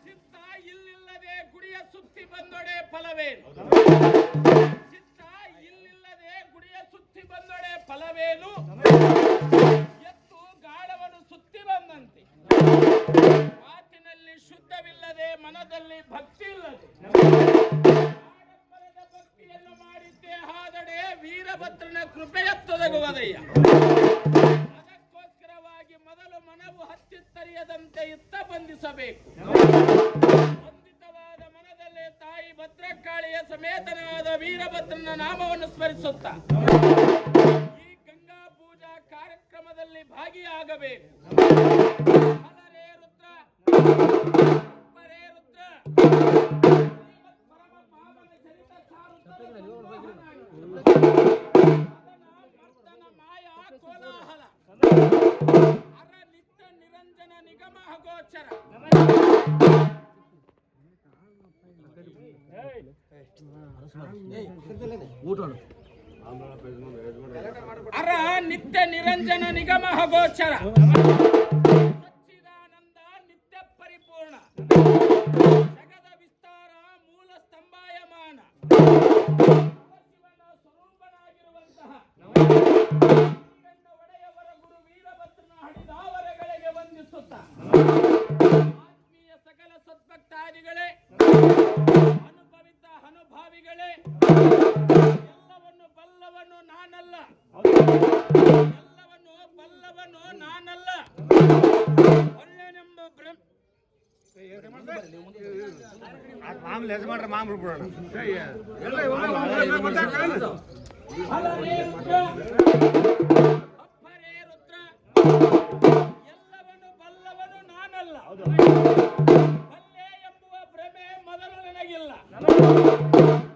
ಚಿತ್ತ ಇಲ್ಲಿಲ್ಲದೆ ಗುಡಿಯ ಸುತ್ತಿ ಬಂದೊಡೆ ಫಲವೇನು? ಚಿತ್ತ ಇಲ್ಲಿಲ್ಲದೆ ಗುಡಿಯ ಸುತ್ತಿ ಬಂದೊಡೆ ಫಲವೇನು? ಎತ್ತು ಗಾಢವನ್ನು ಸುತ್ತಿ ಬಂದಂತೆ. ಮಾತಿನಲ್ಲಿ ಶುದ್ಧವಿಲ್ಲದೆ ಮನದಲ್ಲಿ ಭಕ್ತಿ ಇಲ್ಲದೆ ಆಡಂಬರದ ಭಕ್ತಿಯನ್ನು ಮಾಡಿದ್ದೇ ಆದಡೆ ವೀರಭದ್ರನ ಕೃಪೆಯತ್ತೊದಗುವುದಯ್ಯ. ಅದಕ್ಕೋಸ್ಕರವಾಗಿ ಮೊದಲು ಮನವು ಹತ್ತಿತ್ತರಿಯದಂತೆ ಇತ್ತ ಬಂಧಿಸಬೇಕು. ಬಂಧಿತವಾದ ಮನದಲ್ಲೇ ತಾಯಿ ಭದ್ರಕಾಳಿಯ ಸಮೇತನಾದ ವೀರಭದ್ರನ ನಾಮವನ್ನು ಸ್ಮರಿಸುತ್ತ ಈ ಗಂಗಾ ಪೂಜಾ ಕಾರ್ಯಕ್ರಮದಲ್ಲಿ ಭಾಗಿಯಾಗಬೇಕು. ಹಲರೇ ರುದ್ರ, ಅಪ್ಪರೇ ರುದ್ರ, ಪರಮ ಪಾವನ ಚರಿತ ಸಾರುತ್ತದೆ ಮರ್ತನ ಮಾಯಾ ಕೋಲಾಹಲ ಅರ ನಿತ್ಯ ನಿರಂಜನ ನಿಗಮ ಅಗೋಚರ. ಅರ ನಿತ್ಯ ನಿರಂಜನ ನಿಗಮ ಅಗೋಚರ ಸಚ್ಚಿದಾನಂದ ನಿತ್ಯ ಪರಿಪೂರ್ಣ ಜಗದ ವಿಸ್ತಾರ ಮೂಲ ಸ್ತಂಭಾಯಮಾನ ಶಿವನ ಸ್ವರೂಪನಾಗಿರುವಂತಹ ಒಡೆಯವರ ಗುರು ವೀರಭದ್ರನ ಹಡಿದಾವರೆಗಳಿಗೆ ವಂದಿಸುತ್ತ ಆತ್ಮೀಯ ಸಕಲ ಸದ್ಭಕ್ತಾದಿಗಳೇ, ಅನುಭವಿತ ಅನುಭಾವಿಗಳೇ, ಎಲ್ಲವನ್ನು ಬಲ್ಲವನು ನಾನಲ್ಲ, ಎಲ್ಲವನ್ನು ಬಲ್ಲವನು ನಾನಲ್ಲ, ಒಳ್ಳೆನೆಂಬ ಅಪ್ಪರೇ ರುದ್ರ, ಎಲ್ಲವನ್ನು ಬಲ್ಲವನು ನಾನಲ್ಲ, ಬಲ್ಲೆ ಎಂಬುವ ಭ್ರಮೆ ಮೊದಲು ನನಗಿಲ್ಲ.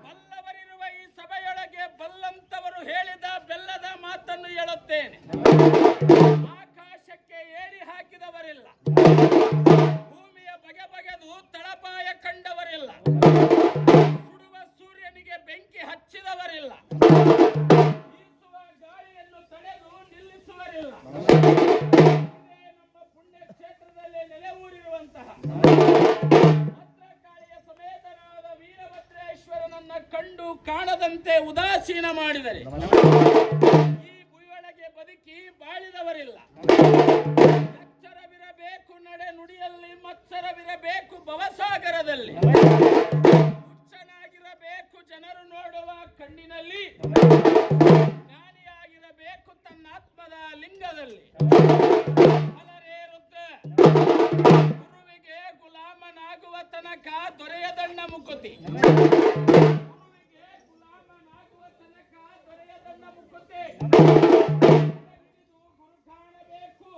ಬಲ್ಲವರಿರುವ ಈ ಸಭೆಯೊಳಗೆ ಬಲ್ಲಂತವರು ಹೇಳಿದ ಬೆಲ್ಲದ ಮಾತನ್ನು ಹೇಳುತ್ತೇನೆ. ಆಕಾಶಕ್ಕೆ ಏರಿ ಹಾಕಿದವರಿಲ್ಲ, ಭೂಮಿಯ ಬಗೆ ಬಗೆದು ತಳಪಾಯ ಕಂಡವರಿಲ್ಲ, ಸುಡುವ ಸೂರ್ಯನಿಗೆ ಬೆಂಕಿ ಹಚ್ಚಿದವರಿಲ್ಲ, ಬೀಸುವ ಗಾಳಿಯನ್ನು ತಡೆದು ನಿಲ್ಲಿಸುವರಿಲ್ಲ. ನಮ್ಮ ಪುಣ್ಯ ಕ್ಷೇತ್ರದಲ್ಲಿ ನೆಲೆ ಊರಿರುವಂತಹ ಭದ್ರಕಾಳಿಯ ಸಮೇತನಾದ ವೀರಭದ್ರೇಶ್ವರನನ್ನ ಕಂಡು ಕಾಣದಂತೆ ಉದಾಸೀನ ಮಾಡಿದರೆ ಈ ಭೂಯೊಳಗೆ ಬದುಕಿ ಬಾಳಿದವರಿಲ್ಲ. ಎಚ್ಚರವಿರಬೇಕು ನಡೆ ನುಡಿಯಲ್ಲಿ, ಮತ್ಸರವಿರಬೇಕು ಭವಸಾಗರದಲ್ಲಿ, ಹುಚ್ಚನಾಗಿರಬೇಕು ಜನರು ನೋಡುವ ಕಣ್ಣಿನಲ್ಲಿ, ಜ್ಞಾನಿಯಾಗಿರಬೇಕು ತನ್ನ ಆತ್ಮದ ಲಿಂಗದಲ್ಲಿ. ಅಲರೇ ರುದ್ರ, ಗುರುವಿಗೆ ಗುಲಾಮನಾಗುವ ತನಕ ದೊರೆಯದಣ್ಣ ಮುಕುತಿ, ಗುರುವಿಗೆ ಗುಲಾಮನಾಗುವ ತನಕ ದೊರೆಯದಣ್ಣ ಮುಕುತಿ. ಗುರು ಕಾಣಬೇಕು,